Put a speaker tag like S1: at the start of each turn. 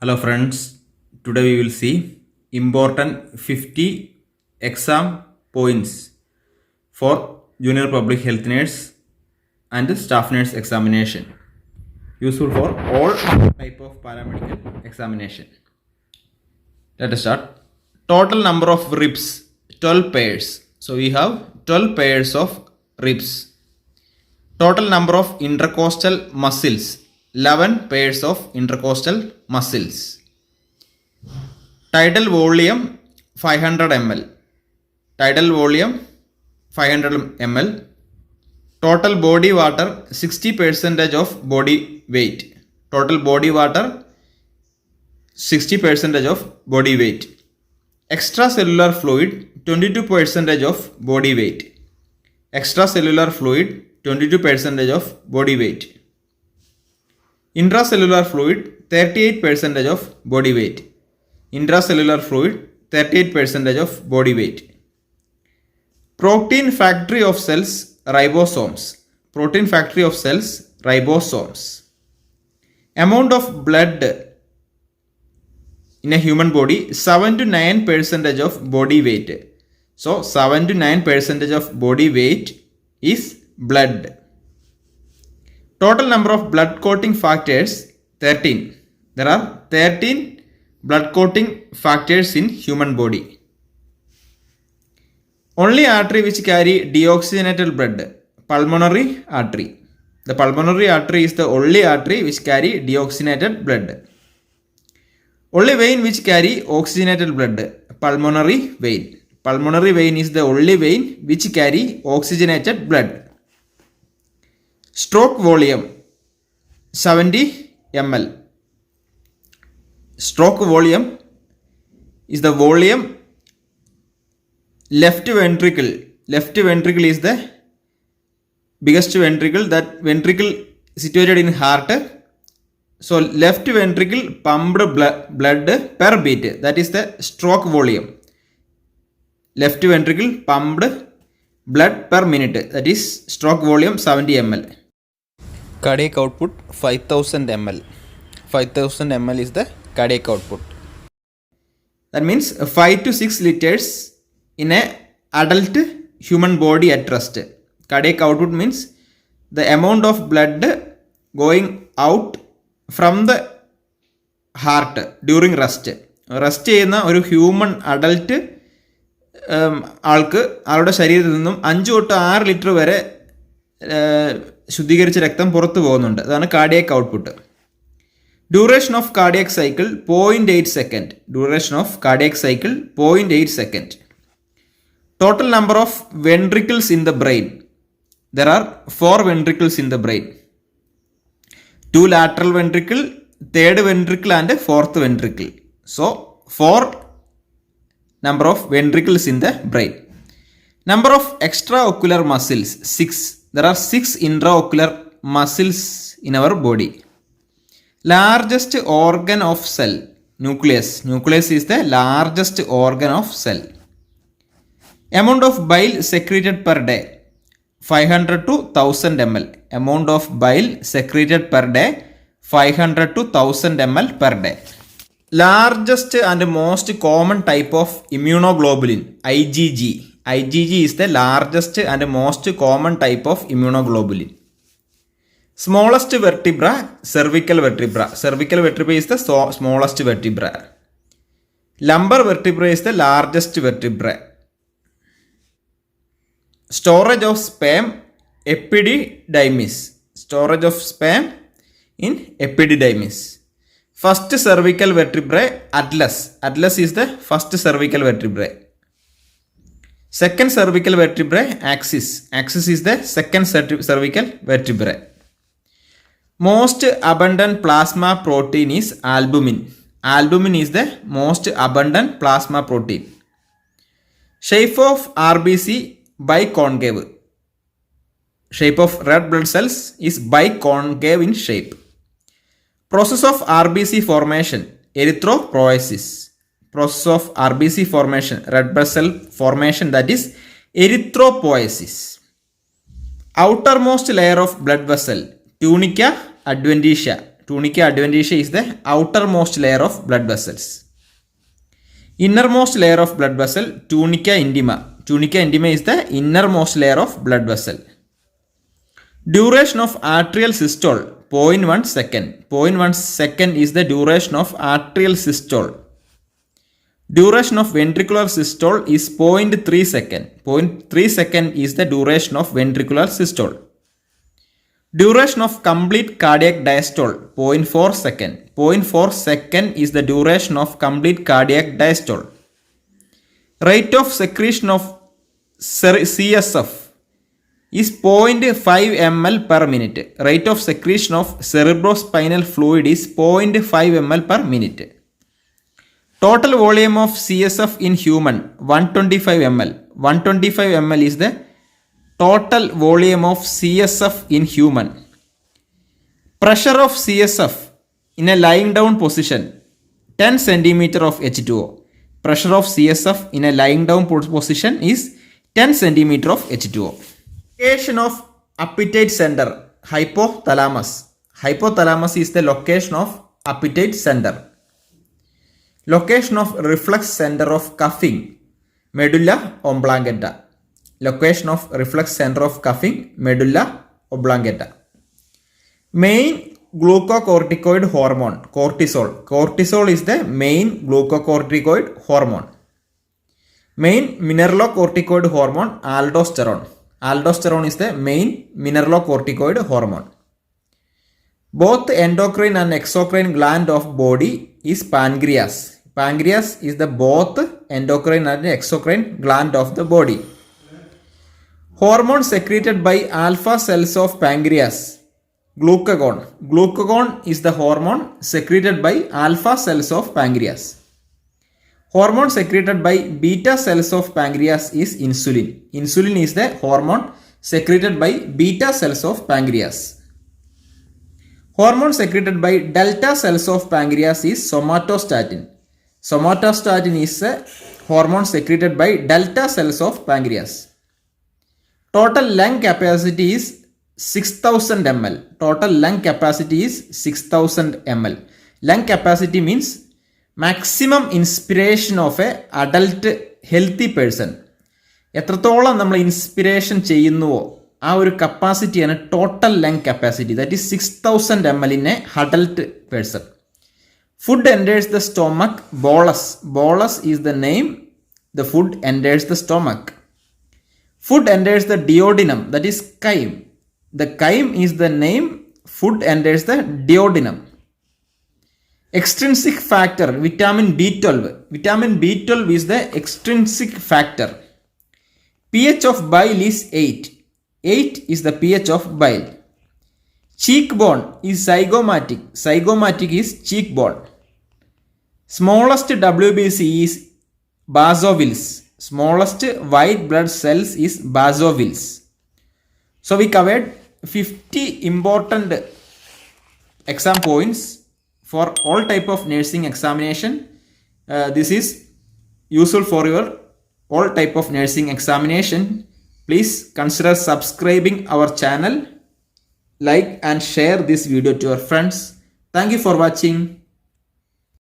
S1: Hello friends, today we will see important 50 exam points for junior public health nurse and staff nurse examination, useful for all type of paramedical examination. Let us start. Total number of ribs 12 pairs. So we have 12 pairs of ribs. Total number of intercostal muscles 11 pairs of intercostal muscles. Tidal volume 500 ml. Tidal volume 500 ml. Total body water 60% of body weight. Total body water 60% of body weight. Extracellular fluid 22% of body weight. Extracellular fluid 22% of body weight. Intracellular fluid 38% of body weight. Intracellular fluid 38% of body weight. Protein factory of cells ribosomes. Protein factory of cells ribosomes. Amount of blood in a human body 7 to 9% of body weight. So 7 to 9% of body weight is blood. Total number of blood coating factors 13. There are 13 blood coating factors in human body. Only artery which carry deoxygenated blood, pulmonary artery. The pulmonary artery is the only artery which carry deoxygenated blood. Only vein which carry oxygenated blood, pulmonary vein. Pulmonary vein is the only vein which carry oxygenated blood. Stroke volume 70 ml. Stroke volume is the volume left ventricle. Left ventricle is the biggest ventricle. That ventricle situated in heart. So left ventricle pumped blood per beat. That is the stroke volume. Left ventricle pumped blood per minute. That is stroke volume 70 ml. Cardiac output 5000 ml. 5000 ml is the cardiac output. That means 5 to 6 liters in a adult human body at rest. Cardiac output means the amount of blood going out from the heart during rest. Rest ചെയ്യുന്ന ഒരു human adult ആളുടെ ശരീരത്തിൽ നിന്നും 5 തൊട്ട് 6 litre വരെ ശുദ്ധീകരിച്ച രക്തം പുറത്തു പോകുന്നുണ്ട്. അതാണ് cardiac output. Duration of cardiac cycle 0.8 second. Duration of cardiac cycle 0.8 second. Total number of ventricles in the brain. There are 4 ventricles in the brain. 2 lateral ventricle, 3rd ventricle and 4th ventricle. So 4 number of ventricles in the brain. Number of extraocular muscles 6. There are 6 intraocular muscles in our body. Largest organ of cell, nucleus. Nucleus is the largest organ of cell. Amount of bile secreted per day 500 to 1000 ml. Amount of bile secreted per day 500 to 1000 ml per day. Largest and most common type of immunoglobulin IgG. IgG is the largest and most common type of immunoglobulin. Smallest vertebra cervical vertebra. Cervical vertebra is the smallest vertebra. Lumbar vertebra is the largest vertebra. Storage of sperm epididymis. Storage of sperm in epididymis. First cervical vertebrae atlas. Atlas is the first cervical vertebrae. Second cervical vertebrae axis. Axis is the second cervical vertebrae. Most abundant plasma protein is albumin. Albumin is the most abundant plasma protein. Shape of RBC biconcave. Shape of red blood cells is biconcave in shape. Process of RBC formation erythropoiesis. Process of RBC formation, red blood cell formation, that is erythropoiesis. Outermost layer of blood vessel tunica adventitia. Tunica adventitia is the outermost layer of blood vessels. Innermost layer of blood vessel, tunica intima. Tunica intima is the innermost layer of blood vessel. Duration of arterial systole, 0.1 second. 0.1 second is the duration of arterial systole. Duration of ventricular systole is 0.3 second. 0.3 second is the duration of ventricular systole. Duration of complete cardiac diastole, 0.4 second. 0.4 second is the duration of complete cardiac diastole. Rate of secretion of CSF is 0.5 ml per minute. Rate of secretion of cerebrospinal fluid is 0.5 ml per minute. Total volume of CSF in human, 125 ml. 125 ml is the total volume of CSF in human. Pressure of CSF in a lying down position, 10 cm of H2O. Pressure of CSF in a lying down position is 10 cm of H2O. Location of appetite center, hypothalamus. Hypothalamus is the location of appetite center. Location of reflex center of cuffing, medulla oblongata. Location of reflex center of cuffing, medulla oblongata. Main glucocorticoid hormone, cortisol. Cortisol is the main glucocorticoid hormone. Main mineralocorticoid hormone, aldosterone. Aldosterone is the main mineralocorticoid hormone. Both endocrine and exocrine gland of body is pancreas. Pancreas is the both endocrine and exocrine gland of the body. Hormone secreted by alpha cells of pancreas, glucagon. Glucagon is the hormone secreted by alpha cells of pancreas. Hormone secreted by beta cells of pancreas is insulin. Insulin is the hormone secreted by beta cells of pancreas. Hormone secreted by delta cells of pancreas is somatostatin. Somatostatin is a hormone secreted by delta cells of pancreas. Total lung capacity is 6000 ml. Total lung capacity is 6000 ml. Lung capacity means maximum inspiration of a adult healthy person. എത്രത്തോളം നമ്മൾ inspiration ചെയ്യുന്നുവോ ആ ഒരു കപ്പാസിറ്റിയാണ് total lung capacity. That is 6000 ml in a adult person. Food enters the stomach, bolus. Bolus is the name the food enters the stomach. Food enters the duodenum, that is chyme. The chyme is the name, food enters the duodenum. Extrinsic factor, vitamin B12. Vitamin B12 is the extrinsic factor. pH of bile is 8. 8 is the pH of bile. Cheekbone is zygomatic. Zygomatic is cheekbone. Smallest WBC is basophils. Smallest white blood cells is basophils. So we covered 50 important exam points for all type of nursing examination. This is useful for your all type of nursing examination. Please consider subscribing our channel, like and share this video to your friends. Thank you for watching.